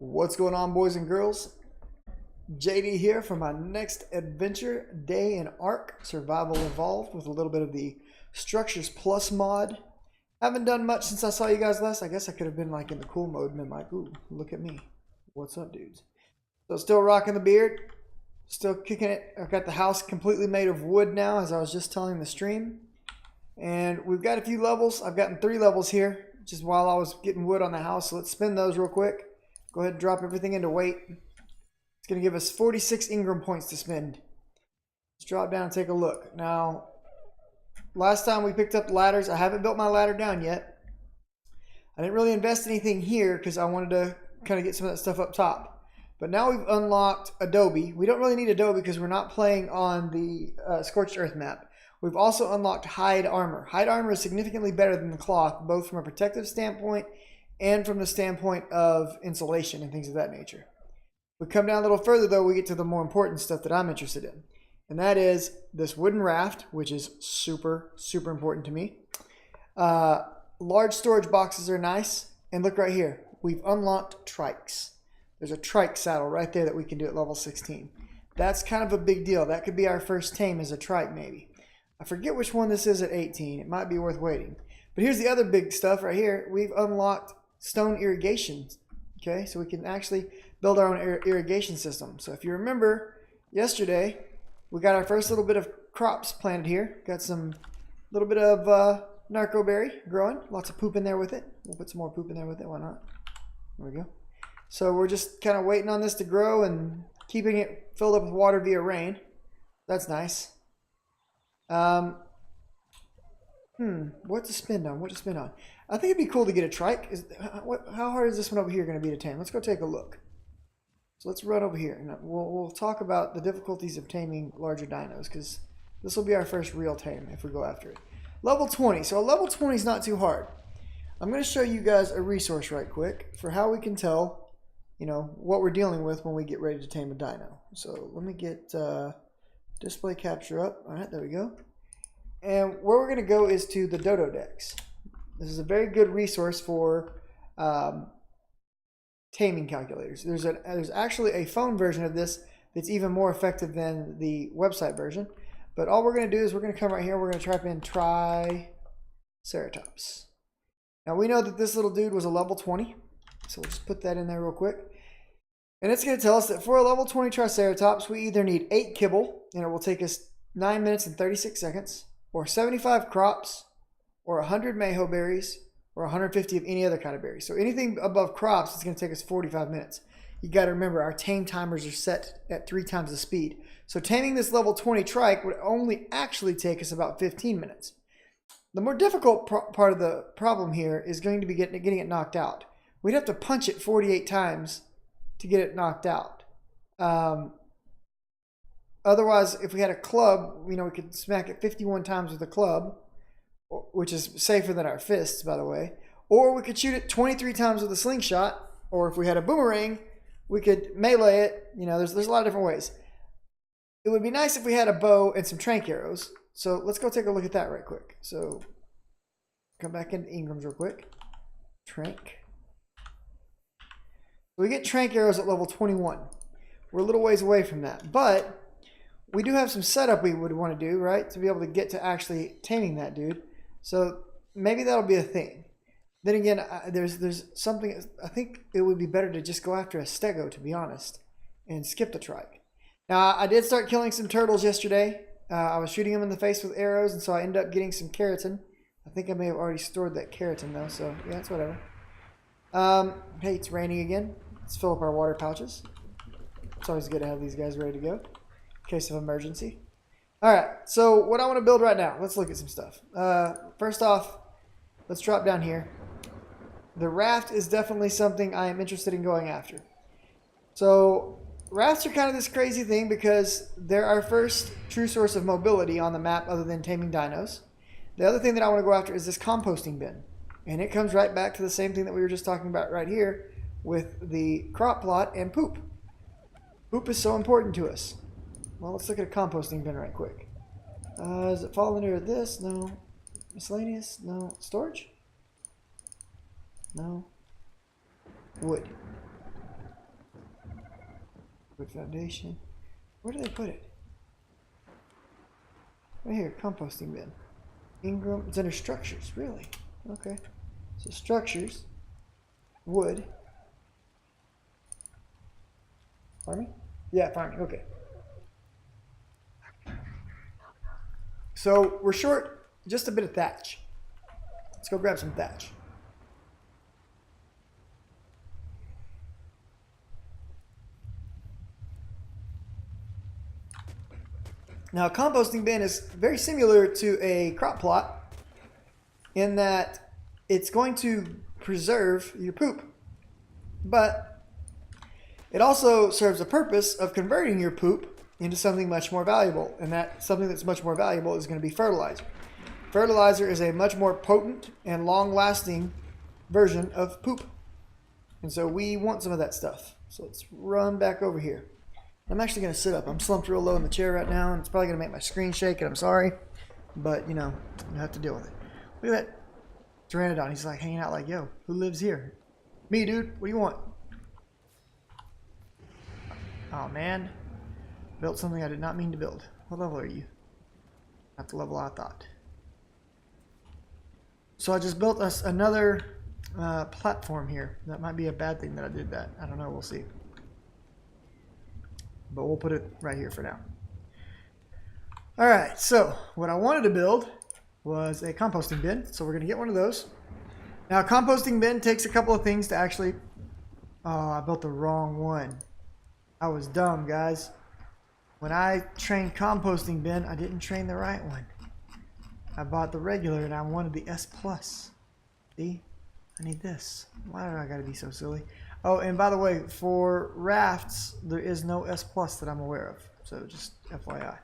What's going on, boys and girls? JD here for my next adventure day in Ark Survival Evolved with a little bit of the Structures Plus mod. Haven't done much since I saw you guys last. I guess I could have been like in the cool mode and been like, ooh, look at me. What's up, dudes? So still rocking the beard, still kicking it. I've got the house completely made of wood now, as I was just telling the stream. And we've got a few levels. I've gotten 3 levels here, just while I was getting wood on the house. So let's spin those real quick. Go ahead and drop everything into weight. It's going to give us 46 Ingram points to spend. Let's drop down and take a look. Now, last time we picked up ladders. I haven't built my ladder down yet. I didn't really invest anything here because I wanted to kind of get some of that stuff up top. But now we've unlocked Adobe. We don't really need Adobe because we're not playing on the Scorched Earth map. We've also unlocked Hide Armor. Hide Armor is significantly better than the cloth, both from a protective standpoint and from the standpoint of insulation and things of that nature. We come down a little further, though, we get to the more important stuff that I'm interested in. And that is this wooden raft, which is super, super important to me. Large storage boxes are nice. And look right here. We've unlocked trikes. There's a trike saddle right there that we can do at level 16. That's kind of a big deal. That could be our first tame as a trike, maybe. I forget which one this is at 18. It might be worth waiting. But here's the other big stuff right here. We've unlocked stone irrigation. Okay, so we can actually build our own irrigation system. So if you remember yesterday, we got our first little bit of crops planted here. Got some little bit of narco berry growing. Lots of poop in there with it. We'll put some more poop in there with it. Why not? There we go. So we're just kind of waiting on this to grow and keeping it filled up with water via rain. That's nice. What to spend on? What to spend on? I think it'd be cool to get a trike. How hard is this one over here going to be to tame? Let's go take a look. So let's run over here, and we'll talk about the difficulties of taming larger dinos, because this will be our first real tame if we go after it. Level 20. So a level 20 is not too hard. I'm going to show you guys a resource right quick for how we can tell, what we're dealing with when we get ready to tame a dino. So let me get display capture up. All right, there we go. And where we're going to go is to the Dodo Decks. This is a very good resource for taming calculators. There's actually a phone version of this that's even more effective than the website version. But all we're going to do is we're going to come right here. We're going to type in Triceratops. Now we know that this little dude was a level 20. So we'll just put that in there real quick. And it's going to tell us that for a level 20 Triceratops, we either need 8 kibble, and it will take us 9 minutes and 36 seconds, or 75 crops, or 100 mayho berries, or 150 of any other kind of berry. So anything above crops is going to take us 45 minutes. You got to remember, our tame timers are set at 3 times the speed. So taming this level 20 trike would only actually take us about 15 minutes. The more difficult part of the problem here is going to be getting it knocked out. We'd have to punch it 48 times to get it knocked out. Otherwise, if we had a club, we could smack it 51 times with a club, which is safer than our fists, by the way. Or we could shoot it 23 times with a slingshot. Or if we had a boomerang, we could melee it. There's a lot of different ways. It would be nice if we had a bow and some trank arrows. So let's go take a look at that right quick. So come back into Ingrams real quick. Trank. We get trank arrows at level 21. We're a little ways away from that. But we do have some setup we would want to do, right? To be able to get to actually taming that dude. So maybe that'll be a thing. Then again, there's something, I think it would be better to just go after a stego, to be honest, and skip the trike. Now, I did start killing some turtles yesterday. I was shooting them in the face with arrows, and so I ended up getting some keratin. I think I may have already stored that keratin, though, so yeah, it's whatever. Hey, it's raining again. Let's fill up our water pouches. It's always good to have these guys ready to go in case of emergency. All right, so what I want to build right now, let's look at some stuff. First off, let's drop down here. The raft is definitely something I am interested in going after. So rafts are kind of this crazy thing because they're our first true source of mobility on the map other than taming dinos. The other thing that I want to go after is this composting bin. And it comes right back to the same thing that we were just talking about right here with the crop plot and poop. Poop is so important to us. Well, let's look at a composting bin right quick. Does it fall under this? No. Miscellaneous? No. Storage? No. Wood. Wood foundation. Where do they put it? Right here, composting bin. Ingram, it's under structures, really? Okay. So structures, wood. Farming? Yeah, farming, okay. So we're short just a bit of thatch. Let's go grab some thatch. Now, a composting bin is very similar to a crop plot in that it's going to preserve your poop, but it also serves a purpose of converting your poop into something much more valuable, and that something that's much more valuable is going to be fertilizer. Fertilizer is a much more potent and long-lasting version of poop, and so we want some of that stuff. So let's run back over here. I'm actually going to sit up. I'm slumped real low in the chair right now, and it's probably going to make my screen shake, and I'm sorry. But, you know, you have to deal with it. Look at that Pteranodon. He's like hanging out like, yo, who lives here? Me, dude. What do you want? Oh, man. Built something I did not mean to build. What level are you? Not the level I thought. So I just built us another platform here. That might be a bad thing that I did that. I don't know. We'll see. But we'll put it right here for now. All right, so what I wanted to build was a composting bin. So we're going to get one of those. Now, a composting bin takes a couple of things to actually... Oh, I built the wrong one. I was dumb, guys. When I trained composting bin, I didn't train the right one. I bought the regular and I wanted the S+. See? I need this. Why do I got to be so silly? Oh, and by the way, for rafts, there is no S+ that I'm aware of. So just FYI.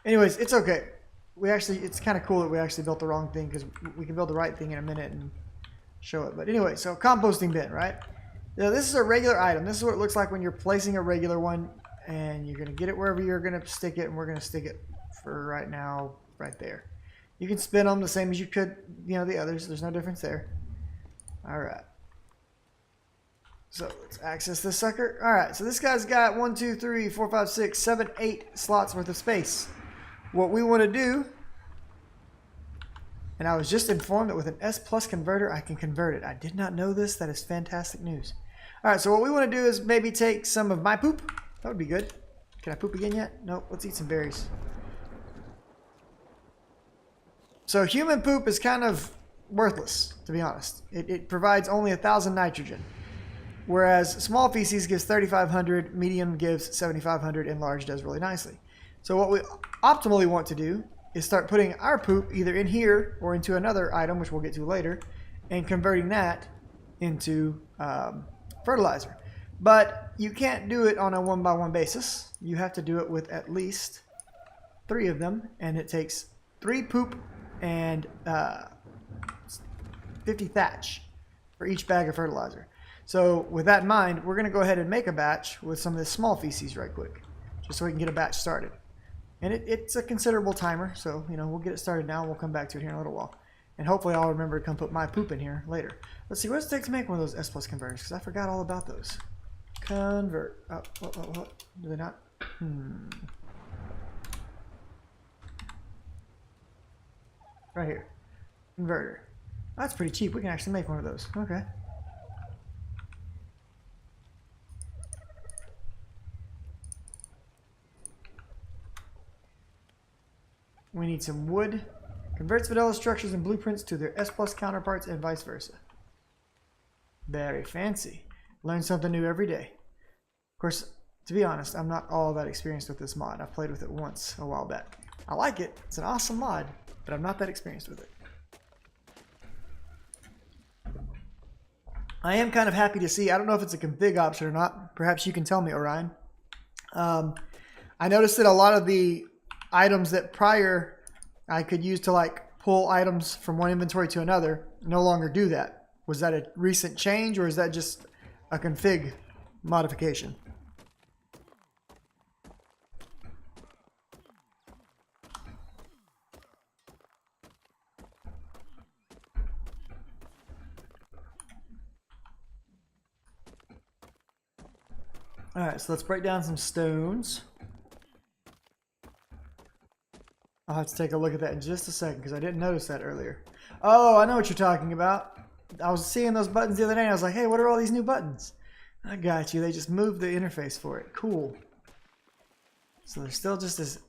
Anyways, it's okay. It's kind of cool that we actually built the wrong thing because we can build the right thing in a minute and show it. But anyway, so composting bin, right? Now, this is a regular item. This is what it looks like when you're placing a regular one, and you're going to get it wherever you're going to stick it, and we're going to stick it for right now right there. You can spin them the same as you could, you know, the others. There's no difference there. All right. So let's access this sucker. All right, so this guy's got 1, 2, 3, 4, 5, 6, 7, 8 slots worth of space. What we want to do, and I was just informed that with an S+ converter, I can convert it. I did not know this. That is fantastic news. All right, so what we want to do is maybe take some of my poop. That would be good. Can I poop again yet? Nope, let's eat some berries. So human poop is kind of worthless, to be honest. It provides only 1,000 nitrogen. Whereas small feces gives 3,500, medium gives 7,500, and large does really nicely. So what we optimally want to do is start putting our poop either in here or into another item, which we'll get to later, and converting that into fertilizer. But you can't do it on a 1-by-1 basis. You have to do it with at least 3 of them, and it takes 3 poop and 50 thatch for each bag of fertilizer. So with that in mind, we're going to go ahead and make a batch with some of this small feces right quick, just so we can get a batch started. And it's a considerable timer, so you know we'll get it started now. We'll come back to it here in a little while, and hopefully I'll remember to come put my poop in here later. Let's see what does it take to make one of those S+ converters, because I forgot all about those. Convert. Oh, what? Do they not? Right here. Converter. That's pretty cheap. We can actually make one of those. Okay. We need some wood. Converts vanilla structures and blueprints to their S+ counterparts and vice versa. Very fancy. Learn something new every day. Of course, to be honest, I'm not all that experienced with this mod. I've played with it once a while back. I like it. It's an awesome mod, but I'm not that experienced with it. I am kind of happy to see, I don't know if it's a config option or not. Perhaps you can tell me, Orion. I noticed that a lot of the items that prior I could use to like pull items from one inventory to another no longer do that. Was that a recent change, or is that just a config modification? Alright, so let's break down some stones. I'll have to take a look at that in just a second because I didn't notice that earlier. Oh, I know what you're talking about. I was seeing those buttons the other day and I was like, hey, what are all these new buttons? I got you. They just moved the interface for it. Cool. So they're still just as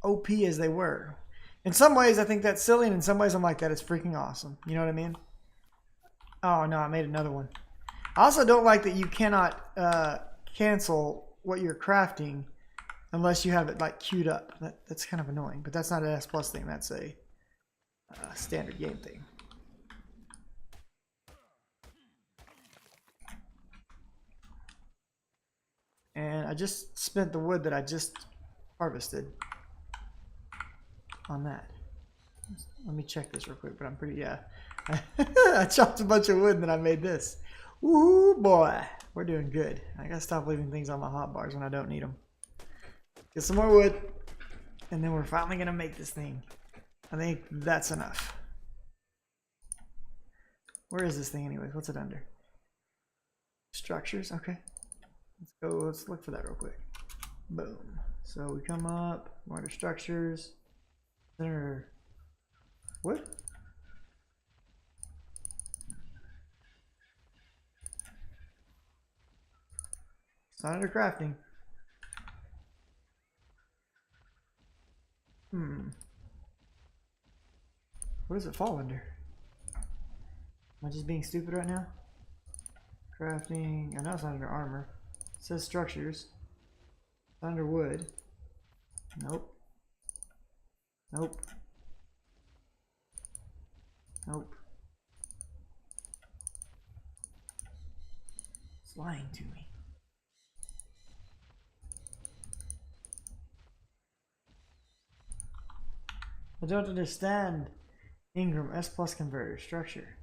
OP as they were. In some ways, I think that's silly, and in some ways, I'm like, that is freaking awesome. You know what I mean? Oh, no, I made another one. I also don't like that you cannot cancel what you're crafting unless you have it like queued up. That's kind of annoying, but that's not an S Plus thing. That's a standard game thing. And I just spent the wood that I just harvested on that. Let me check this real quick, but I'm pretty, yeah. I chopped a bunch of wood and then I made this. Ooh, boy. We're doing good. I gotta stop leaving things on my hotbars when I don't need them. Get some more wood, and then we're finally gonna make this thing. I think that's enough. Where is this thing anyways? What's it under? Structures, okay. Let's go, let's look for that real quick. Boom. So we come up, we're under structures. There. What? It's not under crafting. What does it fall under? Am I just being stupid right now? Crafting. I know it's not under armor. It says structures. It's under wood. Nope. Nope. Nope. It's lying to me. I don't understand. Ingram, S plus converter, structure.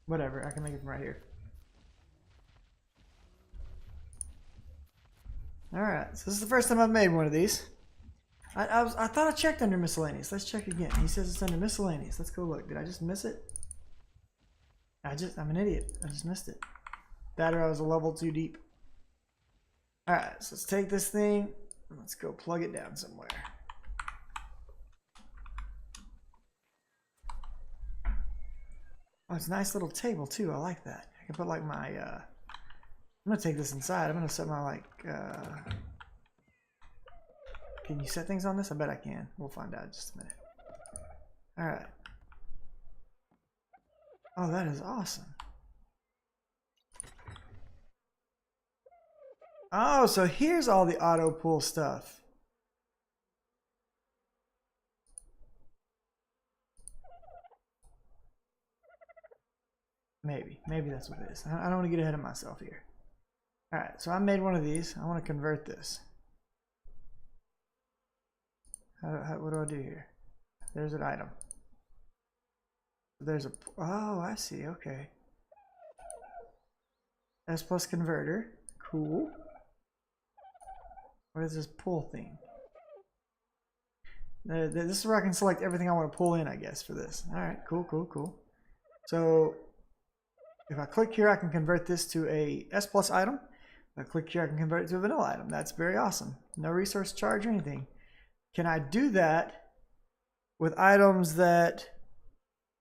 Whatever, I can make it from right here. Alright, so this is the first time I've made one of these. I thought I checked under miscellaneous. Let's check again. He says it's under miscellaneous. Let's go look. Did I just miss it? I'm an idiot. I just missed it. That or I was a level too deep. Alright, so let's take this thing and let's go plug it down somewhere. Oh, it's a nice little table too. I like that. I can put like my I'm gonna take this inside. I'm gonna set my like can you set things on this? I bet I can. We'll find out in just a minute. Alright. Oh, that is awesome. Oh, so here's all the auto pull stuff. Maybe that's what it is. I don't want to get ahead of myself here. Alright, so I made one of these. I want to convert this. What do I do here? There's an item. There's a, oh, I see, okay. S plus converter, cool. What is this pull thing? This is where I can select everything I want to pull in, I guess, for this. Alright, cool. So, if I click here, I can convert this to a S plus item. If I click here, I can convert it to a vanilla item. That's very awesome. No resource charge or anything. Can I do that with items that,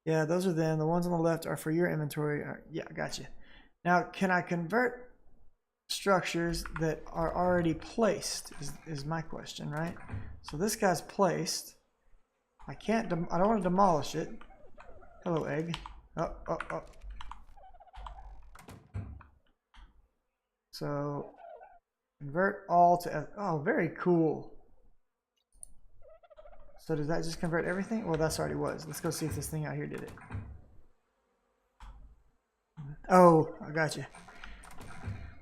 yeah, those are them. The ones on the left are for your inventory. Yeah, gotcha. Now, can I convert structures that are already placed is my question, right? So this guy's placed. I can't, I don't want to demolish it. Hello, egg. Oh. So, convert all to, oh, very cool. So does that just convert everything? Well, that's already was. Let's go see if this thing out here did it. Oh, I got you.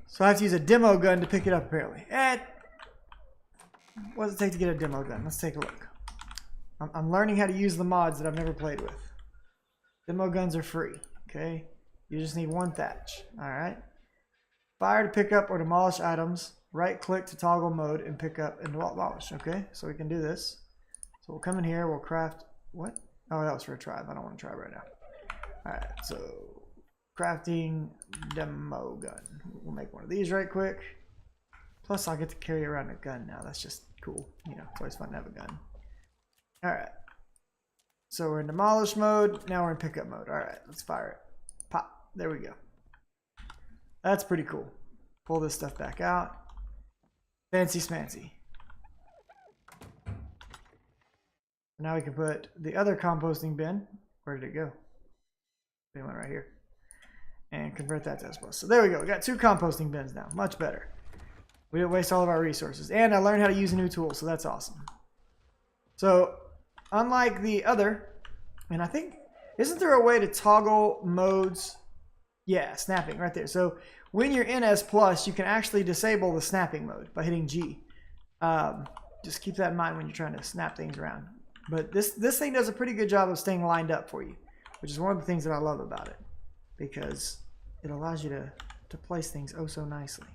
So I have to use a demo gun to pick it up, apparently. What does it take to get a demo gun? Let's take a look. I'm learning how to use the mods that I've never played with. Demo guns are free, okay? You just need one thatch, all right? Fire to pick up or demolish items. Right-click to toggle mode and pick up and demolish, okay? So we can do this. So we'll come in here, we'll craft, what? Oh, that was for a tribe. I don't want a tribe right now. All right, so crafting demo gun. We'll make one of these right quick. Plus, I'll get to carry around a gun now. That's just cool. You know, it's always fun to have a gun. All right. So we're in demolish mode. Now we're in pickup mode. All right, let's fire it. Pop. There we go. That's pretty cool. Pull this stuff back out. Fancy smancy. Now we can put the other composting bin. Where did it go? It went right here. And convert that to S+. So there we go. We got 2 composting bins now. Much better. We didn't waste all of our resources. And I learned how to use a new tool, so that's awesome. So, unlike the other, and I think, isn't there a way to toggle modes? Yeah, snapping right there. So, when you're in S+, you can actually disable the snapping mode by hitting G. Just keep that in mind when you're trying to snap things around. But this thing does a pretty good job of staying lined up for you, which is one of the things that I love about it, because it allows you to place things oh so nicely.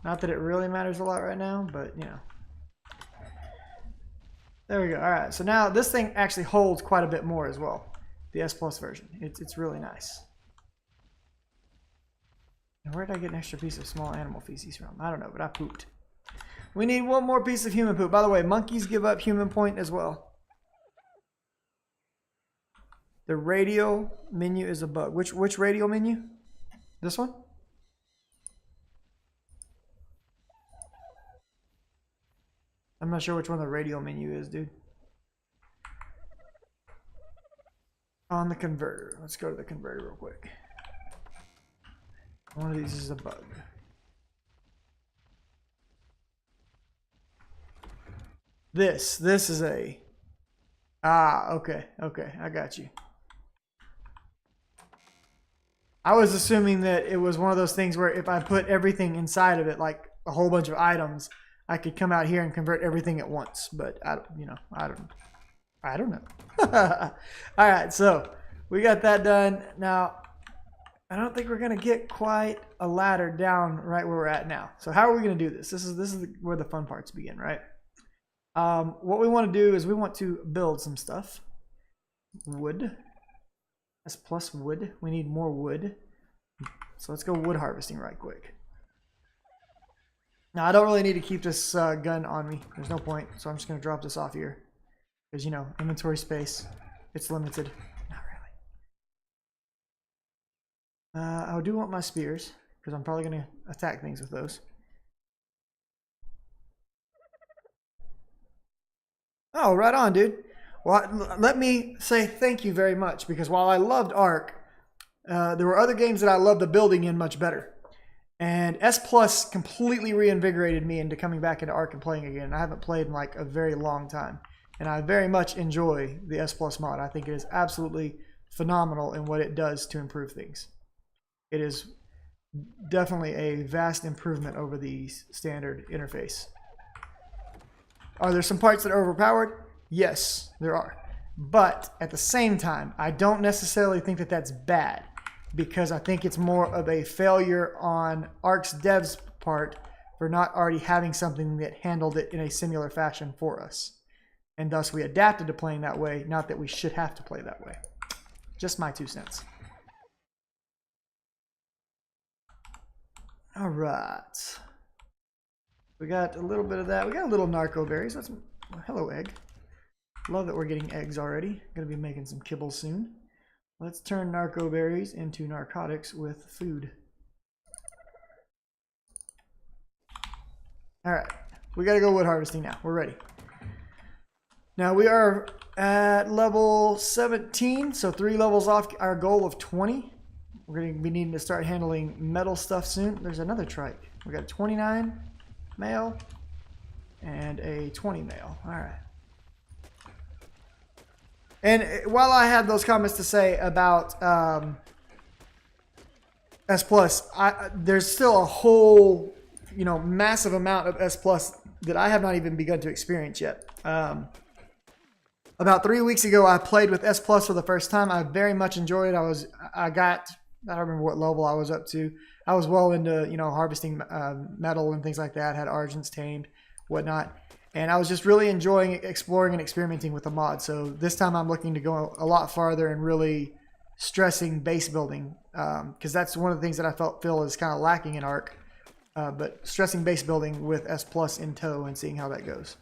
Not that it really matters a lot right now, but you know. There we go. All right, so now this thing actually holds quite a bit more as well. The S+ version. It's really nice. And where did I get an extra piece of small animal feces from? I don't know, but I pooped. We need one more piece of human poop. By the way, monkeys give up human point as well. The radial menu is a bug. Which radial menu? This one? I'm not sure which one the radial menu is, dude. On the converter. Let's go to the converter real quick. One of these is a bug. This is a... okay, I got you. I was assuming that it was one of those things where if I put everything inside of it, like a whole bunch of items, I could come out here and convert everything at once, but I don't know. All right, so we got that done. Now, I don't think we're gonna get quite a ladder down right where we're at now. So how are we gonna do this? This is where the fun parts begin, right? What we want to do is we want to build some stuff. Wood. That's plus wood. We need more wood. So let's go wood harvesting right quick. Now, I don't really need to keep this gun on me. There's no point. So I'm just going to drop this off here. Because, you know, inventory space, it's limited. Not really. I do want my spears, because I'm probably going to attack things with those. Oh, right on, dude. Well, let me say thank you very much, because while I loved Ark, there were other games that I loved the building in much better. And S Plus completely reinvigorated me into coming back into Ark and playing again. I haven't played in like a very long time. And I very much enjoy the S Plus mod. I think it is absolutely phenomenal in what it does to improve things. It is definitely a vast improvement over the standard interface. Are there some parts that are overpowered? Yes, there are. But at the same time, I don't necessarily think that that's bad, because I think it's more of a failure on Ark's devs' part for not already having something that handled it in a similar fashion for us. And thus we adapted to playing that way, not that we should have to play that way. Just my 2 cents. All right. We got a little bit of that. We got a little narco berries. That's hello, egg. Love that we're getting eggs already. Gonna be making some kibble soon. Let's turn narco berries into narcotics with food. All right, we gotta go wood harvesting now. We're ready. Now we are at level 17, so 3 levels off our goal of 20. We're gonna be needing to start handling metal stuff soon. There's another trike. We got a 29 male and a 20 male. All right. And while I have those comments to say about S Plus, there's still a whole, you know, massive amount of S Plus that I have not even begun to experience yet. About 3 weeks ago, I played with S Plus for the first time. I very much enjoyed it. I don't remember what level I was up to. I was well into, you know, harvesting metal and things like that. Had Argents tamed. whatnot. And I was just really enjoying exploring and experimenting with the mod. So this time I'm looking to go a lot farther and really stressing base building, because that's one of the things that I feel is kind of lacking in Ark. But stressing base building with S Plus in tow and seeing how that goes.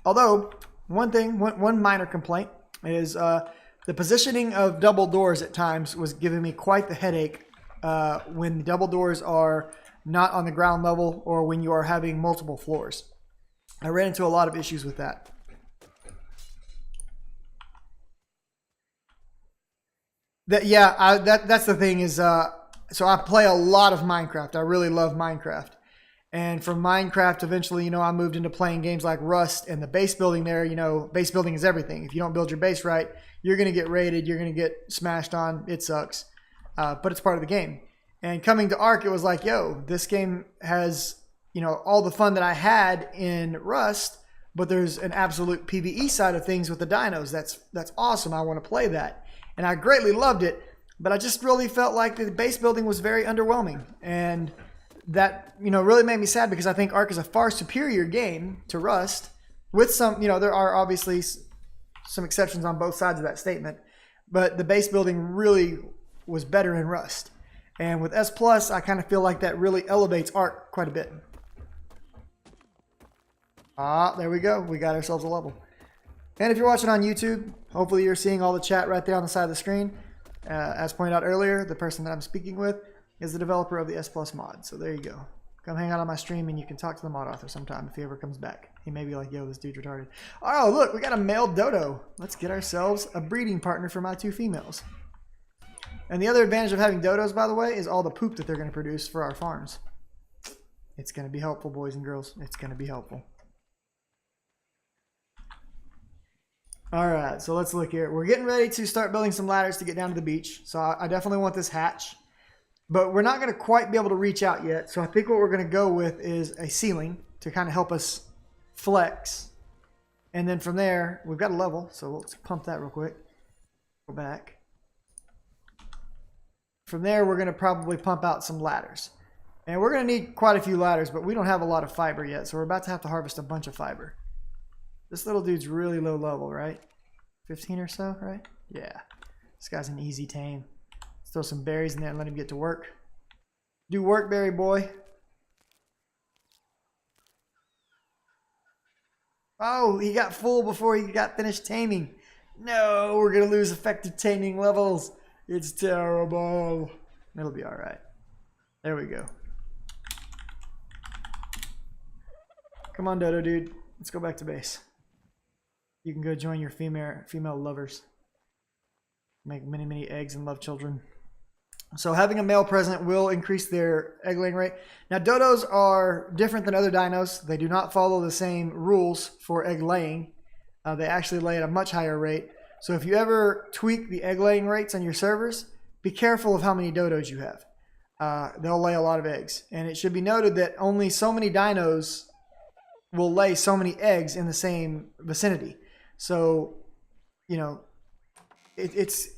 Although, one minor complaint is the positioning of double doors at times was giving me quite the headache when the double doors are not on the ground level or when you are having multiple floors. I ran into a lot of issues with that. That's the thing is, so I play a lot of Minecraft. I really love Minecraft. And from Minecraft, eventually, I moved into playing games like Rust, and the base building there, base building is everything. If you don't build your base right, you're going to get raided, you're going to get smashed on. It sucks. But it's part of the game. And coming to Ark, it was like, yo, this game has, all the fun that I had in Rust, but there's an absolute PvE side of things with the dinos. That's awesome. I want to play that. And I greatly loved it, but I just really felt like the base building was very underwhelming. And that, really made me sad because I think Ark is a far superior game to Rust with some, there are obviously some exceptions on both sides of that statement, but the base building really was better in Rust. And with S Plus, I kind of feel like that really elevates Ark quite a bit. There we go. We got ourselves a level. And if you're watching on YouTube, hopefully you're seeing all the chat right there on the side of the screen. As pointed out earlier, the person that I'm speaking with is the developer of the S Plus mod. So there you go. Come hang out on my stream and you can talk to the mod author sometime if he ever comes back. He may be like, yo, this dude's retarded. Oh, look, we got a male dodo. Let's get ourselves a breeding partner for my 2 females. And the other advantage of having dodos, by the way, is all the poop that they're going to produce for our farms. It's going to be helpful, boys and girls. It's going to be helpful. All right, so let's look here. We're getting ready to start building some ladders to get down to the beach. So I definitely want this hatch. But we're not going to quite be able to reach out yet. So I think what we're going to go with is a ceiling to kind of help us flex. And then from there, we've got a level. So let's pump that real quick. Go back. From there, we're going to probably pump out some ladders. And we're going to need quite a few ladders, but we don't have a lot of fiber yet. So we're about to have to harvest a bunch of fiber. This little dude's really low level, right? 15 or so, right? Yeah. This guy's an easy tame. Let's throw some berries in there and let him get to work. Do work, berry boy. Oh, he got full before he got finished taming. No, we're going to lose effective taming levels. It's terrible. It'll be all right. There we go. Come on, Dodo dude. Let's go back to base. You can go join your female lovers. Make many, many eggs and love children. So having a male present will increase their egg laying rate. Now, dodos are different than other dinos. They do not follow the same rules for egg laying. They actually lay at a much higher rate. So if you ever tweak the egg laying rates on your servers, be careful of how many dodos you have. They'll lay a lot of eggs. And it should be noted that only so many dinos will lay so many eggs in the same vicinity. So, it's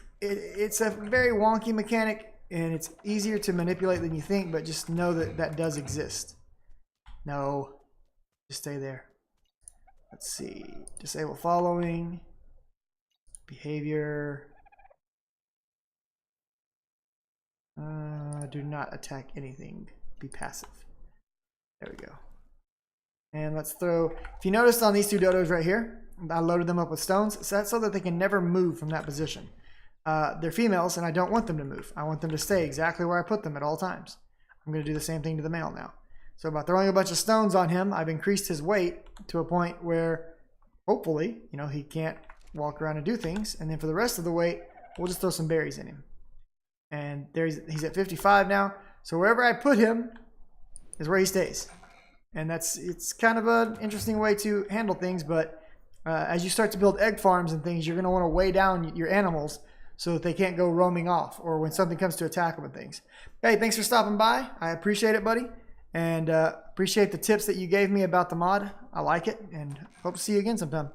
a very wonky mechanic, and it's easier to manipulate than you think, but just know that that does exist. No, just stay there. Let's see. Disable following. Behavior. Do not attack anything. Be passive. There we go. And let's throw, if you noticed on these 2 dodos right here, I loaded them up with stones. So that's so that they can never move from that position. They're females, and I don't want them to move. I want them to stay exactly where I put them at all times. I'm going to do the same thing to the male now. So by throwing a bunch of stones on him, I've increased his weight to a point where, hopefully, he can't walk around and do things. And then for the rest of the weight, we'll just throw some berries in him. And there he's at 55 now. So wherever I put him is where he stays. And it's kind of an interesting way to handle things, but as you start to build egg farms and things, you're going to want to weigh down your animals so that they can't go roaming off or when something comes to attack them and things. Hey, thanks for stopping by. I appreciate it, buddy. And appreciate the tips that you gave me about the mod. I like it and hope to see you again sometime.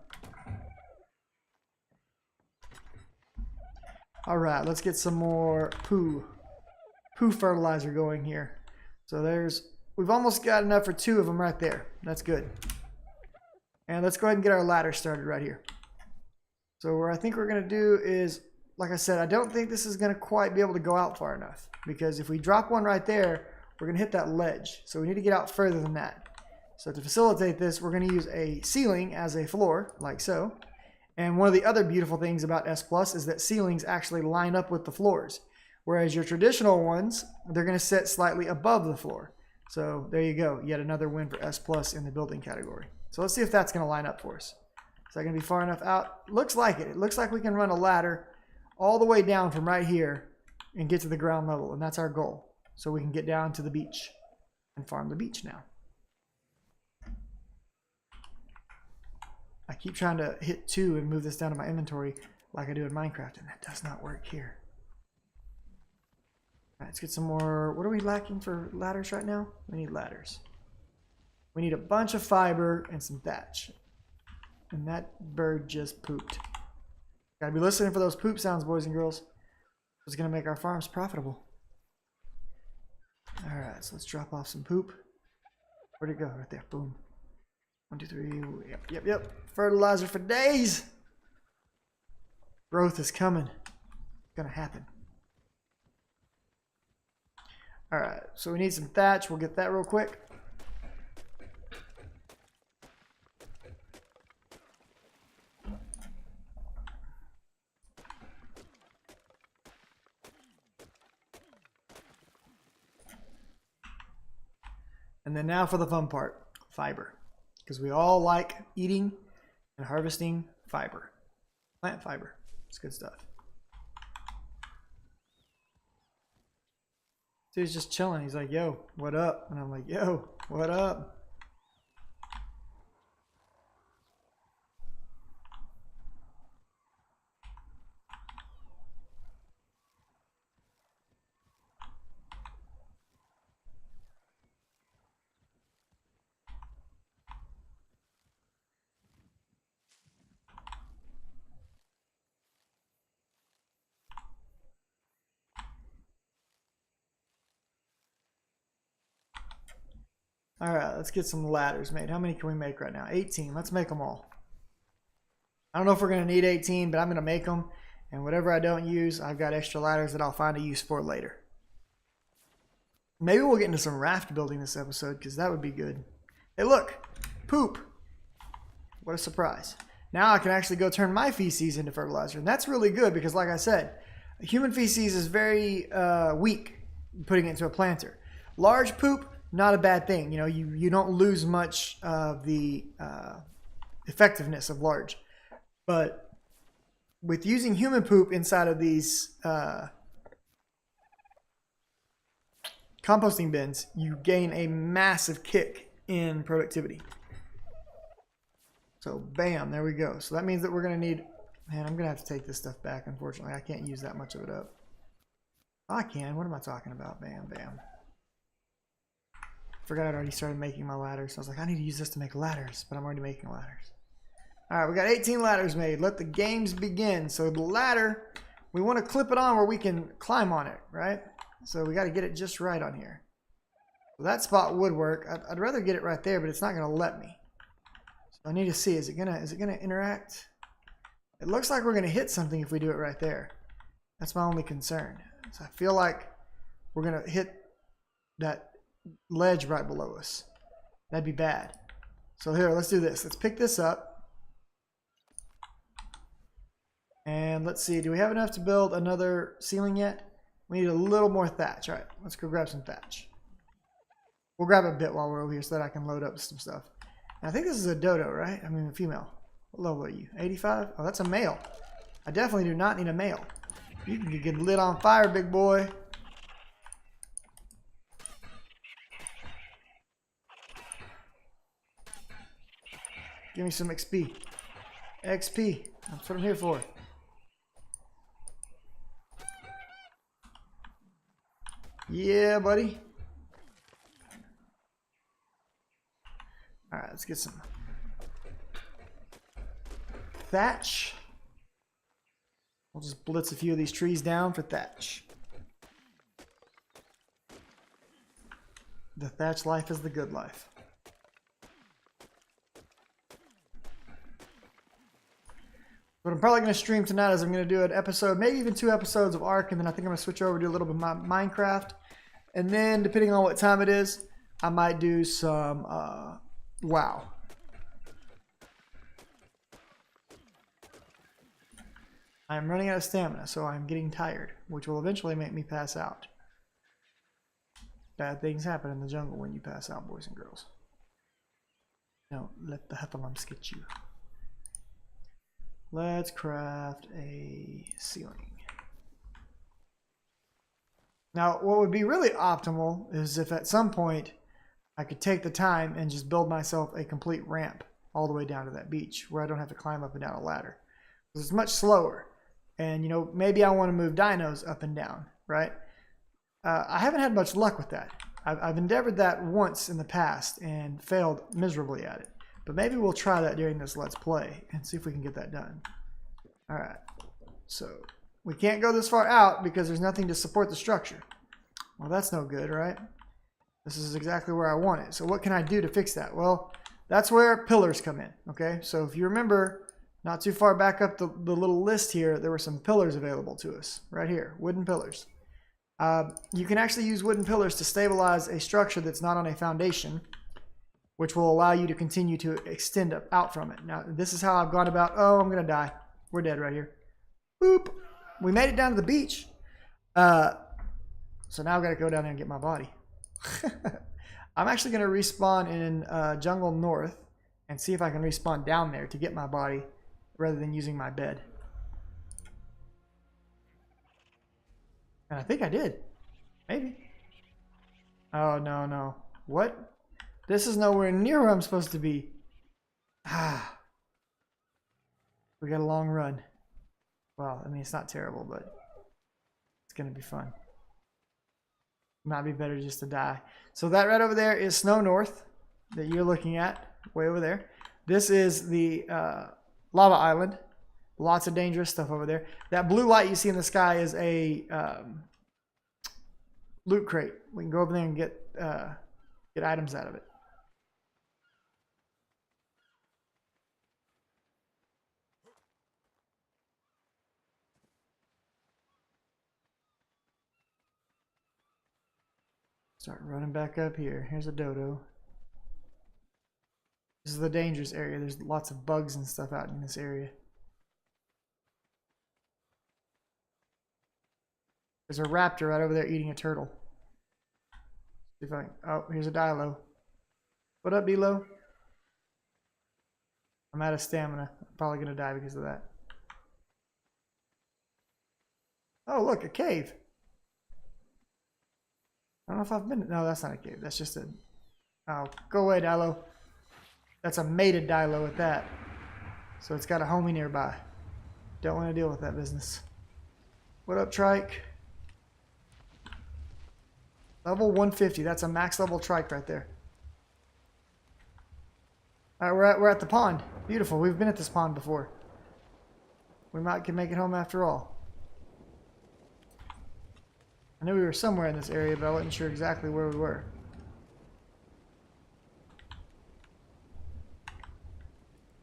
All right, let's get some more poo fertilizer going here. So we've almost got enough for 2 of them right there. That's good. And let's go ahead and get our ladder started right here. So what I think we're gonna do is, like I said, I don't think this is gonna quite be able to go out far enough, because if we drop one right there, we're gonna hit that ledge. So we need to get out further than that. So to facilitate this, we're gonna use a ceiling as a floor, like so. And one of the other beautiful things about S Plus is that ceilings actually line up with the floors. Whereas your traditional ones, they're gonna sit slightly above the floor. So there you go, yet another win for S Plus in the building category. So let's see if that's gonna line up for us. Is that gonna be far enough out? Looks like it. It looks like we can run a ladder all the way down from right here and get to the ground level, and that's our goal. So we can get down to the beach and farm the beach now. I keep trying to hit 2 and move this down to my inventory like I do in Minecraft, and that does not work here. All right, let's get some more. What are we lacking for ladders right now? We need ladders. We need a bunch of fiber and some thatch. And that bird just pooped. Gotta be listening for those poop sounds, boys and girls. It's gonna make our farms profitable. All right, so let's drop off some poop. Where'd it go? Right there. Boom. 1, 2, 3. Yep. Fertilizer for days. Growth is coming. It's gonna happen. All right, so we need some thatch. We'll get that real quick. And then now for the fun part, fiber. Because we all like eating and harvesting fiber. Plant fiber. It's good stuff. Dude's just chilling. He's like, yo, what up? And I'm like, yo, what up? All right, let's get some ladders made. How many can we make right now? 18. Let's make them all. I don't know if we're going to need 18, but I'm going to make them. And whatever I don't use, I've got extra ladders that I'll find a use for later. Maybe we'll get into some raft building this episode, because that would be good. Hey, look. Poop. What a surprise. Now I can actually go turn my feces into fertilizer. And that's really good, because like I said, human feces is very weak putting it into a planter. Large poop, not a bad thing. You know, you don't lose much of the effectiveness of large. But with using human poop inside of these composting bins, you gain a massive kick in productivity. So bam, there we go. So that means that we're going to need, man, I'm going to have to take this stuff back, unfortunately. I can't use that much of it up. Oh, I can. What am I talking about? Bam, bam. Forgot I'd already started making my ladders. So I was like, I need to use this to make ladders, but I'm already making ladders. All right, we got 18 ladders made. Let the games begin. So the ladder, we want to clip it on where we can climb on it, right? So we got to get it just right on here. So that spot would work. I'd rather get it right there, but it's not going to let me. So I need to see, is it gonna interact? It looks like we're going to hit something if we do it right there. That's my only concern. So I feel like we're going to hit that ledge right below us. That'd be bad. So here, let's do this. Let's pick this up. And let's see, do we have enough to build another ceiling yet? We need a little more thatch. All right, let's go grab some thatch. We'll grab a bit while we're over here so that I can load up some stuff. And I think this is a dodo, right? I mean a female. What level are you? 85? Oh, that's a male. I definitely do not need a male. You can get lit on fire, big boy. Give me some XP. XP. That's what I'm here for. Yeah, buddy. All right, let's get some thatch. We'll just blitz a few of these trees down for thatch. The thatch life is the good life. What I'm probably going to stream tonight is I'm going to do an episode, maybe even 2 episodes of Ark, and then I think I'm going to switch over to do a little bit of Minecraft. And then, depending on what time it is, I might do some WoW. I'm running out of stamina, so I'm getting tired, which will eventually make me pass out. Bad things happen in the jungle when you pass out, boys and girls. Don't let the heffalumps get you. Let's craft a ceiling. Now, what would be really optimal is if at some point I could take the time and just build myself a complete ramp all the way down to that beach where I don't have to climb up and down a ladder. Because it's much slower. And, you know, maybe I want to move dinos up and down, right? I haven't had much luck with that. I've endeavored that once in the past and failed miserably at it. But maybe we'll try that during this Let's Play and see if we can get that done. Alright, so we can't go this far out because there's nothing to support the structure. Well, that's no good, right? This is exactly where I want it. So what can I do to fix that? Well, that's where pillars come in, okay? So if you remember, not too far back up the little list here, there were some pillars available to us. Right here, wooden pillars. You can actually use wooden pillars to stabilize a structure that's not on a foundation, which will allow you to continue to extend out from it. Now, this is how I've gone about, oh, I'm going to die. We're dead right here. Boop. We made it down to the beach. So now I've got to go down there and get my body. I'm actually going to respawn in Jungle North and see if I can respawn down there to get my body rather than using my bed. And I think I did. Maybe. Oh, no, no. What? This is nowhere near where I'm supposed to be. Ah. We got a long run. Well, I mean, it's not terrible, but it's going to be fun. Might be better just to die. So that right over there is Snow North that you're looking at, way over there. This is the lava island. Lots of dangerous stuff over there. That blue light you see in the sky is a loot crate. We can go over there and get items out of it. Start running back up here. Here's a dodo. This is the dangerous area. There's lots of bugs and stuff out in this area. There's a raptor right over there eating a turtle. See if I can, oh, here's a Dilo. What up, Dilo? I'm out of stamina. I'm probably going to die because of that. Oh, look, a cave. I don't know if I've been... No, that's not a cave. That's just a... Oh, go away, Dilo. That's a mated Dilo at that. So it's got a homie nearby. Don't want to deal with that business. What up, Trike? Level 150. That's a max level trike right there. Alright, we're at the pond. Beautiful. We've been at this pond before. We might can make it home after all. I knew we were somewhere in this area, but I wasn't sure exactly where we were.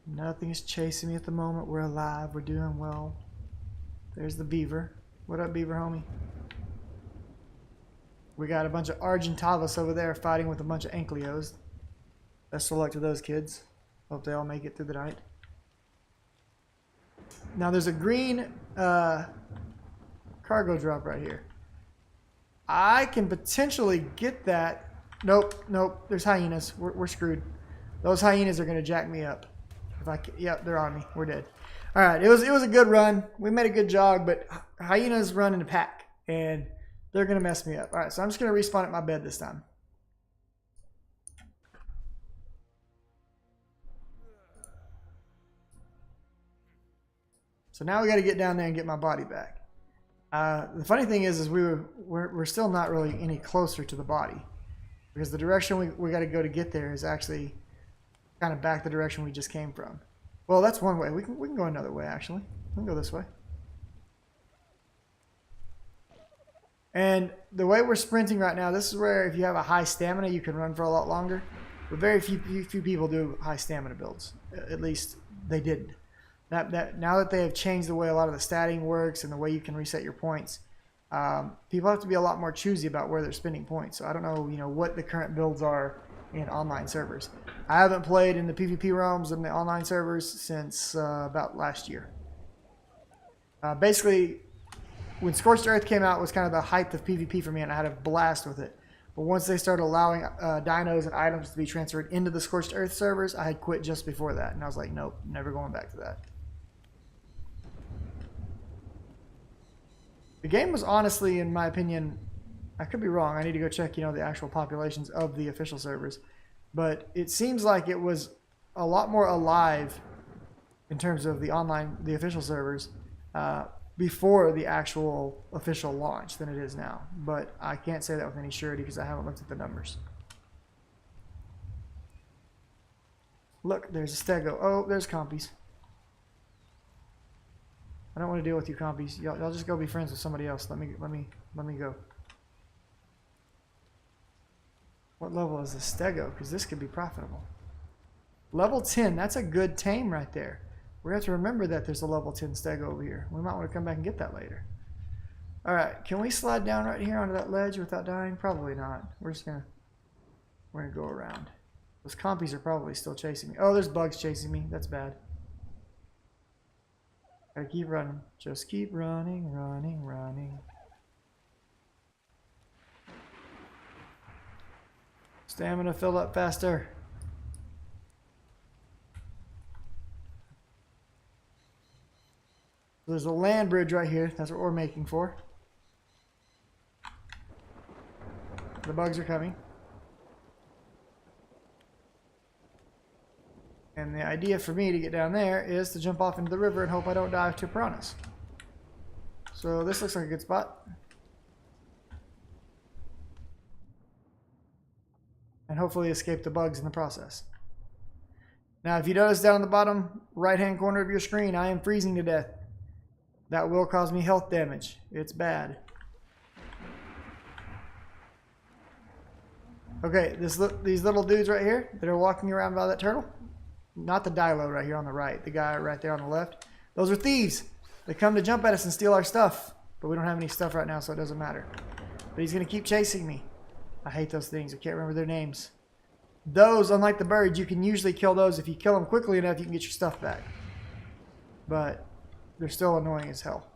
Nothing is chasing me at the moment. We're alive. We're doing well. There's the beaver. What up, beaver homie? We got a bunch of Argentavis over there fighting with a bunch of Ankylos. Best of luck to those kids. Hope they all make it through the night. Now there's a green cargo drop right here. I can potentially get that. Nope, nope. There's hyenas. We're screwed. Those hyenas are going to jack me up. If I can, yep, they're on me. We're dead. All right, it was a good run. We made a good jog, but hyenas run in a pack, and they're going to mess me up. All right, so I'm just going to respawn at my bed this time. So now we got to get down there and get my body back. The funny thing is we're still not really any closer to the body, because the direction we got to go to get there is actually kind of back the direction we just came from. Well, that's one way. We can go another way actually. We can go this way. And the way we're sprinting right now, this is where if you have a high stamina, you can run for a lot longer. But very few people do high stamina builds. At least they did. Now that they have changed the way a lot of the statting works and the way you can reset your points, people have to be a lot more choosy about where they're spending points. So I don't know, what the current builds are in online servers. I haven't played in the PvP realms and the online servers since about last year. Basically, when Scorched Earth came out, it was kind of the height of PvP for me, and I had a blast with it. But once they started allowing dinos and items to be transferred into the Scorched Earth servers, I had quit just before that, and I was like, nope, never going back to that. The game was honestly, in my opinion, I could be wrong. I need to go check, the actual populations of the official servers. But it seems like it was a lot more alive in terms of the official servers before the actual official launch than it is now. But I can't say that with any surety because I haven't looked at the numbers. Look, there's a stego. Oh, there's compies. I don't want to deal with you compies. Y'all just go be friends with somebody else. Let me go. What level is the stego? Because this could be profitable. Level 10. That's a good tame right there. We have to remember that there's a level 10 stego over here. We might want to come back and get that later. All right. Can we slide down right here onto that ledge without dying? Probably not. We're gonna go around. Those compies are probably still chasing me. Oh, there's bugs chasing me. That's bad. Gotta keep running. Just keep running, running, running. Stamina fill up faster. There's a land bridge right here. That's what we're making for. The bugs are coming. And the idea for me to get down there is to jump off into the river and hope I don't die to piranhas. So this looks like a good spot. And hopefully escape the bugs in the process. Now if you notice down in the bottom right hand corner of your screen, I am freezing to death. That will cause me health damage. It's bad. Okay, these little dudes right here that are walking around by that turtle. Not the Dilo right here on the right. The guy right there on the left. Those are thieves. They come to jump at us and steal our stuff. But we don't have any stuff right now, so it doesn't matter. But he's going to keep chasing me. I hate those things. I can't remember their names. Those, unlike the birds, you can usually kill those. If you kill them quickly enough, you can get your stuff back. But they're still annoying as hell.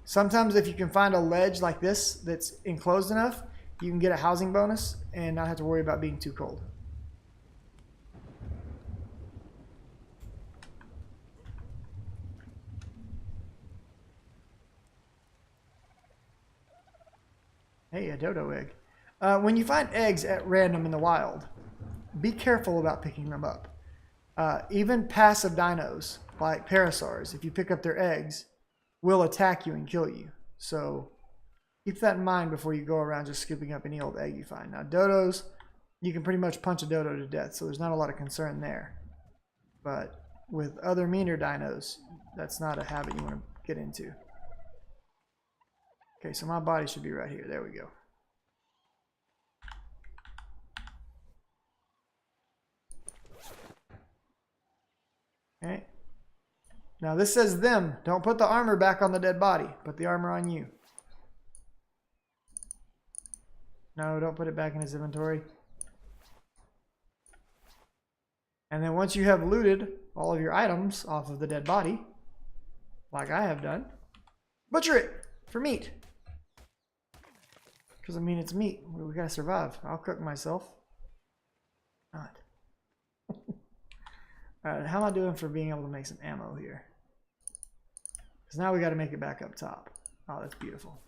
Sometimes if you can find a ledge like this that's enclosed enough, you can get a housing bonus and not have to worry about being too cold. Hey, a dodo egg. When you find eggs at random in the wild, be careful about picking them up. Even passive dinos, like parasaurs, if you pick up their eggs, will attack you and kill you. So keep that in mind before you go around just scooping up any old egg you find. Now, dodos, you can pretty much punch a dodo to death, so there's not a lot of concern there. But with other meaner dinos, that's not a habit you want to get into. Okay, so my body should be right here. There we go. Okay. Now this says them. Don't put the armor back on the dead body. Put the armor on you. No, don't put it back in his inventory. And then once you have looted all of your items off of the dead body, like I have done, butcher it for meat. Because, I mean, it's meat. We gotta survive. I'll cook myself. Not. Alright, how am I doing for being able to make some ammo here? Because now we gotta make it back up top. Oh, that's beautiful.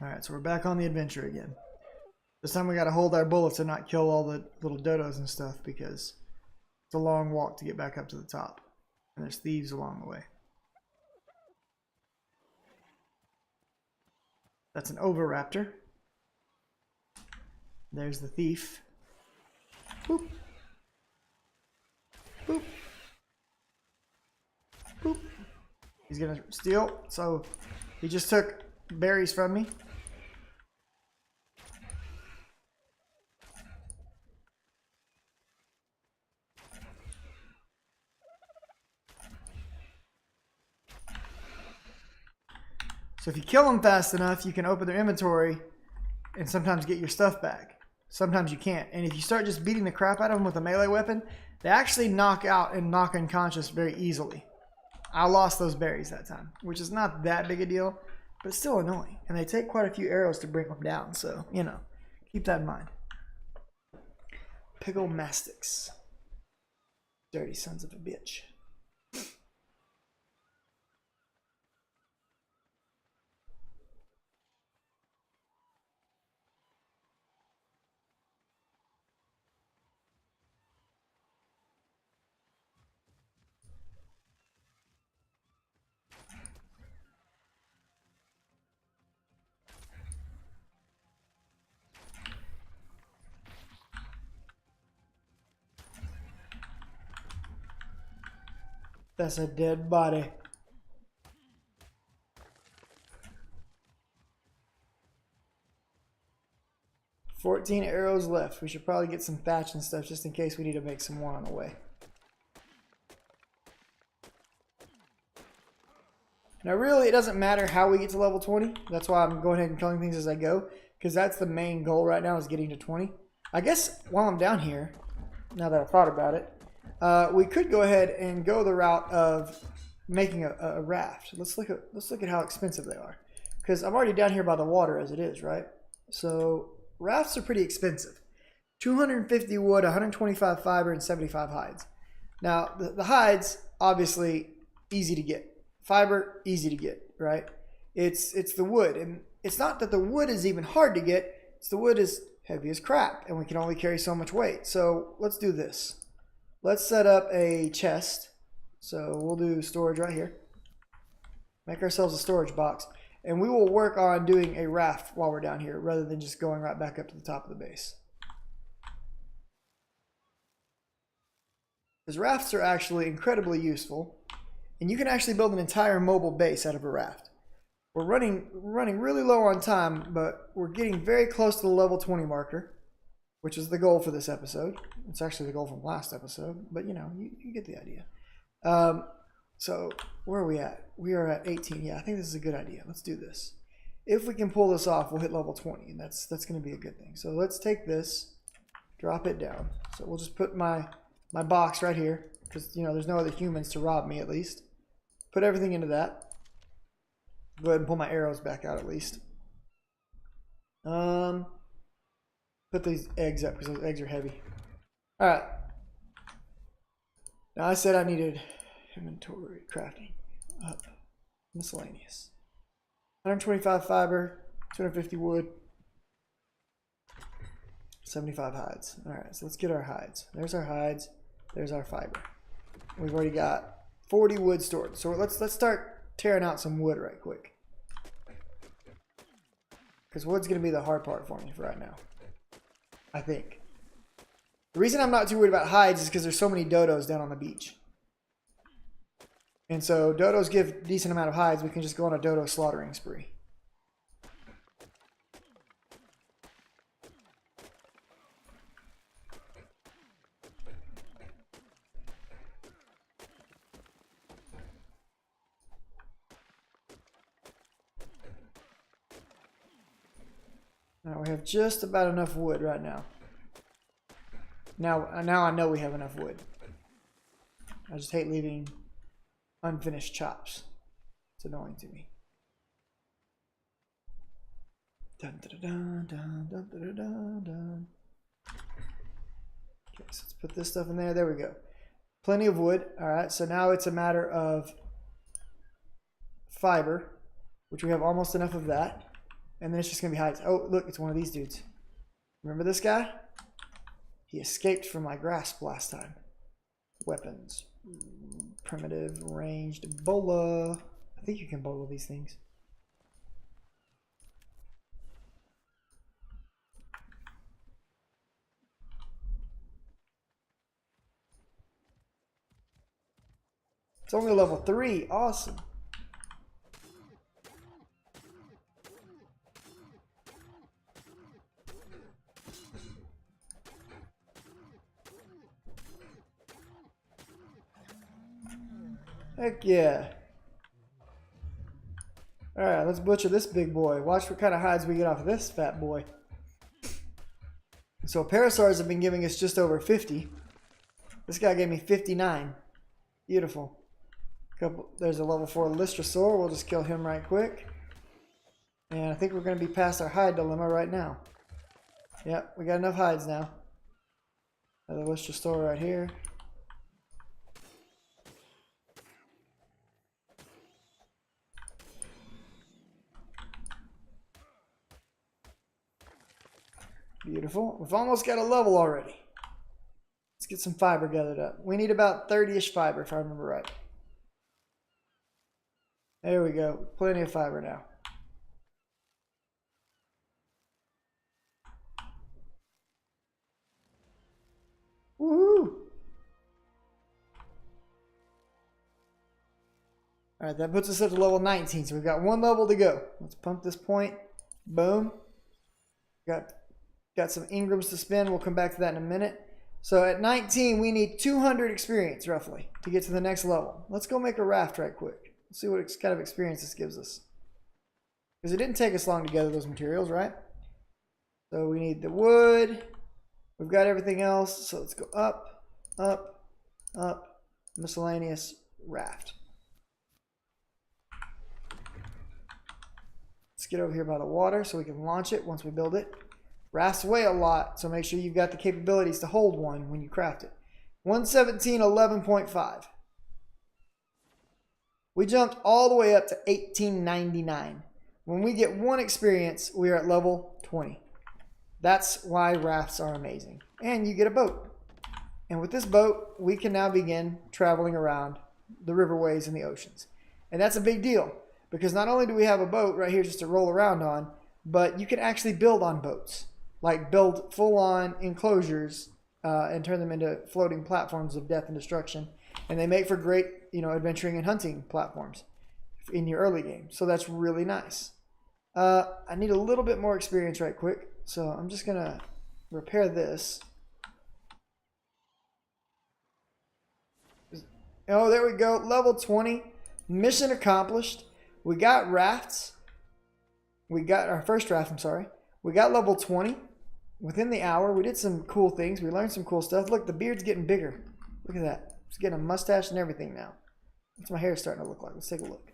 Alright, so we're back on the adventure again. This time we got to hold our bullets and not kill all the little dodos and stuff because it's a long walk to get back up to the top. And there's thieves along the way. That's an oviraptor. There's the thief. Boop. Boop. Boop. He's gonna steal, so he just took berries from me. So if you kill them fast enough, you can open their inventory and sometimes get your stuff back. Sometimes you can't. And if you start just beating the crap out of them with a melee weapon, they actually knock out and knock unconscious very easily. I lost those berries that time, which is not that big a deal, but it's still annoying. And they take quite a few arrows to bring them down, so, you know, keep that in mind. Piggle mastics. Dirty sons of a bitch. That's a dead body. $14 arrows left. We should probably get some thatch and stuff just in case we need to make some more on the way. Now really, it doesn't matter how we get to level 20. That's why I'm going ahead and killing things as I go, because that's the main goal right now, is getting to 20. I guess while I'm down here, now that I thought about it, we could go ahead and go the route of making a raft. Let's look at how expensive they are, because I'm already down here by the water as it is, right? So rafts are pretty expensive. 250 wood, 125 fiber, and 75 hides. Now the hides, obviously easy to get. Fiber, easy to get, right? It's the wood, and it's not that the wood is even hard to get. It's the wood is heavy as crap, and we can only carry so much weight. So let's do this. Let's set up a chest. So we'll do storage right here. Make ourselves a storage box. And we will work on doing a raft while we're down here, rather than just going right back up to the top of the base. Because rafts are actually incredibly useful. And you can actually build an entire mobile base out of a raft. We're running really low on time, but we're getting very close to the level 20 marker, which is the goal for this episode. It's actually the goal from last episode, but you know, you get the idea. So where are we at? We are at 18. Yeah, I think this is a good idea. Let's do this. If we can pull this off, we'll hit level 20, and that's going to be a good thing. So let's take this, drop it down. So we'll just put my box right here, because you know there's no other humans to rob me at least. Put everything into that. Go ahead and pull my arrows back out at least. Put these eggs up because those eggs are heavy. Alright. Now I said I needed inventory crafting up. Miscellaneous. 125 fiber, 250 wood, 75 hides. Alright, so let's get our hides. There's our hides. There's our fiber. We've already got 40 wood stored. So let's start tearing out some wood right quick. Because wood's going to be the hard part for me for right now. I think. The reason I'm not too worried about hides is because there's so many dodos down on the beach. And so dodos give a decent amount of hides. We can just go on a dodo slaughtering spree. Now we have just about enough wood right now. Now I know we have enough wood. I just hate leaving unfinished chops. It's annoying to me. Dun, dun, dun, dun, dun, dun, dun, dun. Okay, so let's put this stuff in there. There we go. Plenty of wood. All right, so now it's a matter of fiber, which we have almost enough of that. And then it's just going to be hides. Oh, look, it's one of these dudes. Remember this guy? He escaped from my grasp last time. Weapons. Primitive, ranged, bola. I think you can bola these things. It's only level 3. Awesome. Heck yeah. Alright, let's butcher this big boy. Watch what kind of hides we get off of this fat boy. So parasaurs have been giving us just over 50. This guy gave me 59. Beautiful. There's a level 4 Lystrosaur. We'll just kill him right quick. And I think we're going to be past our hide dilemma right now. Yep, we got enough hides now. Another Lystrosaur right here. Beautiful. We've almost got a level already. Let's get some fiber gathered up. We need about 30-ish fiber, if I remember right. There we go. Plenty of fiber now. Woohoo! Alright, that puts us up to level 19. So we've got one level to go. Let's pump this point. Boom. Got some Ingrams to spend. We'll come back to that in a minute. So at 19, we need 200 experience, roughly, to get to the next level. Let's go make a raft right quick. Let's see what kind of experience this gives us. Because it didn't take us long to gather those materials, right? So we need the wood. We've got everything else. So let's go up, up, up. Miscellaneous raft. Let's get over here by the water so we can launch it once we build it. Rafts weigh a lot, so make sure you've got the capabilities to hold one when you craft it. 117.11.5. We jumped all the way up to 1899. When we get 1 experience, we are at level 20. That's why rafts are amazing. And you get a boat. And with this boat, we can now begin traveling around the riverways and the oceans. And that's a big deal, because not only do we have a boat right here just to roll around on, but you can actually build on boats. Like build full-on enclosures and turn them into floating platforms of death and destruction. And they make for great, adventuring and hunting platforms in your early game. So that's really nice. I need a little bit more experience right quick. So I'm just going to repair this. Oh, there we go. Level 20. Mission accomplished. We got rafts. We got our first raft, I'm sorry. We got level 20 within the hour. We did some cool things. We learned some cool stuff. Look, the beard's getting bigger. Look at that. It's getting a mustache and everything now. What's my hair starting to look like? Let's take a look.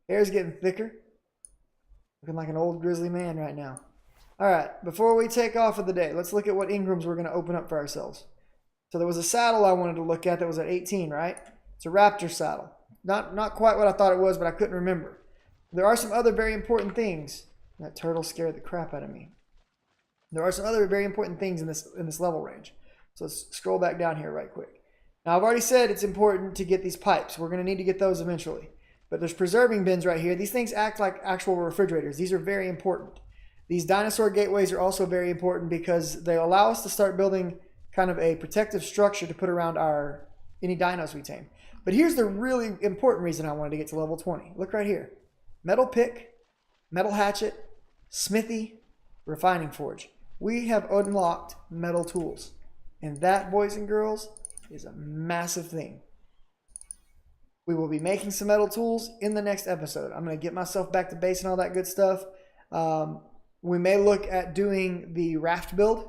Hair's getting thicker. Looking like an old grizzly man right now. All right, before we take off for the day, let's look at what Ingrams we're going to open up for ourselves. So there was a saddle I wanted to look at that was at 18, right? It's a raptor saddle. Not quite what I thought it was, but I couldn't remember. There are some other very important things. That turtle scared the crap out of me. There are some other very important things in this level range. So let's scroll back down here right quick. Now I've already said it's important to get these pipes. We're going to need to get those eventually. But there's preserving bins right here. These things act like actual refrigerators. These are very important. These dinosaur gateways are also very important because they allow us to start building kind of a protective structure to put around any dinos we tame. But here's the really important reason I wanted to get to level 20. Look right here. Metal pick, metal hatchet, smithy, refining forge. We have unlocked metal tools. And that, boys and girls, is a massive thing. We will be making some metal tools in the next episode. I'm going to get myself back to base and all that good stuff. We may look at doing the raft build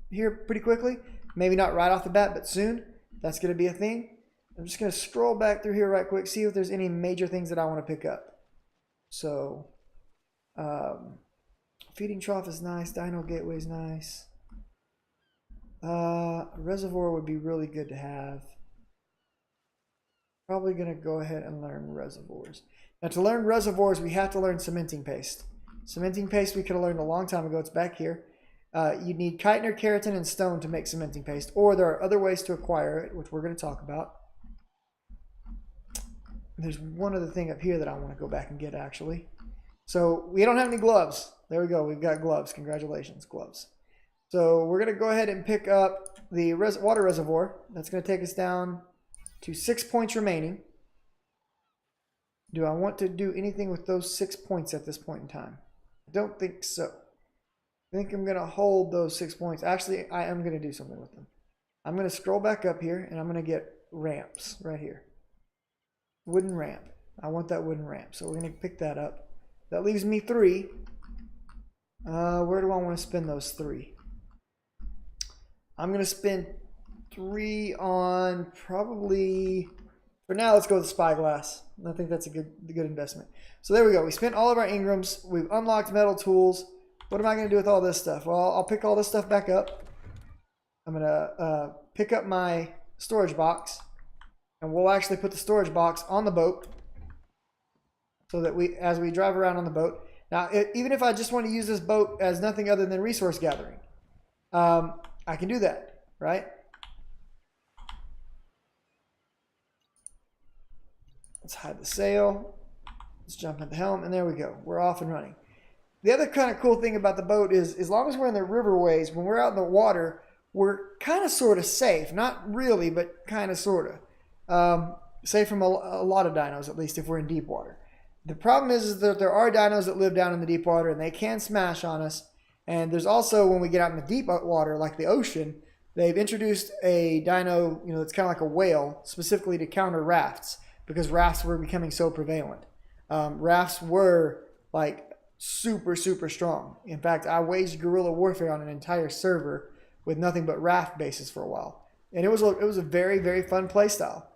here pretty quickly. Maybe not right off the bat, but soon. That's going to be a thing. I'm just going to scroll back through here right quick, see if there's any major things that I want to pick up. So, feeding trough is nice. Dino gateway is nice. Reservoir would be really good to have. Probably going to go ahead and learn reservoirs. Now, to learn reservoirs, we have to learn cementing paste. Cementing paste we could have learned a long time ago. It's back here. You need chitin, keratin, and stone to make cementing paste. Or there are other ways to acquire it, which we're going to talk about. There's one other thing up here that I want to go back and get, actually. So we don't have any gloves. There we go. We've got gloves. Congratulations, gloves. So we're going to go ahead and pick up the water reservoir. That's going to take us down to 6 points remaining. Do I want to do anything with those 6 points at this point in time? I don't think so. I think I'm going to hold those 6 points. Actually, I am going to do something with them. I'm going to scroll back up here, and I'm going to get ramps right here. Wooden ramp. I want that wooden ramp, so we're going to pick that up. That leaves me 3. Where do I want to spend those 3? I'm going to spend 3 on probably... For now, let's go with the spyglass. I think that's a good investment. So there we go. We spent all of our Ingrams. We've unlocked metal tools. What am I going to do with all this stuff? Well, I'll pick all this stuff back up. I'm going to pick up my storage box. And we'll actually put the storage box on the boat. So that as we drive around on the boat. Now, even if I just want to use this boat as nothing other than resource gathering, I can do that, right? Let's hide the sail. Let's jump at the helm, and there we go. We're off and running. The other kind of cool thing about the boat is, as long as we're in the riverways, when we're out in the water, we're kind of sort of safe. Not really, but kind of sort of. Safe from a lot of dinos, at least if we're in deep water. The problem is that there are dinos that live down in the deep water, and they can smash on us. And there's also, when we get out in the deep water, like the ocean, they've introduced a dino, it's kind of like a whale, specifically to counter rafts. Because rafts were becoming so prevalent. Rafts were like super, super strong. In fact, I waged guerrilla warfare on an entire server with nothing but raft bases for a while. And it was a very, very fun play style.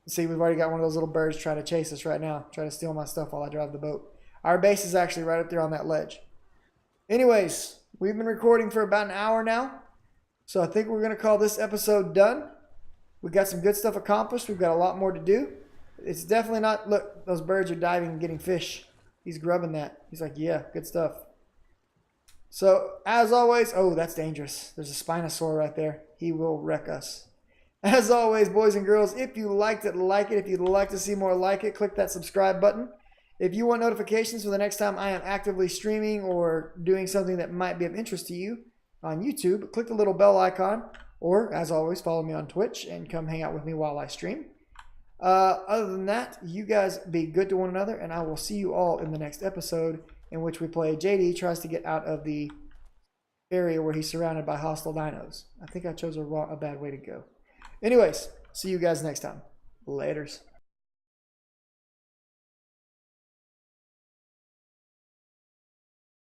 See, we've already got one of those little birds trying to chase us right now, trying to steal my stuff while I drive the boat. Our base is actually right up there on that ledge. Anyways, we've been recording for about an hour now. So I think we're going to call this episode done. We got some good stuff accomplished. We've got a lot more to do. It's definitely not, look, those birds are diving and getting fish. He's grubbing that. He's like, yeah, good stuff. So, as always, oh, that's dangerous. There's a Spinosaur right there. He will wreck us. As always, boys and girls, if you liked it, like it. If you'd like to see more like it, click that subscribe button. If you want notifications for the next time I am actively streaming or doing something that might be of interest to you on YouTube, click the little bell icon. Or, as always, follow me on Twitch and come hang out with me while I stream. Other than that, you guys be good to one another, and I will see you all in the next episode, in which we play JD tries to get out of the area where he's surrounded by hostile dinos. I think I chose a bad way to go. Anyways, see you guys next time. Laters.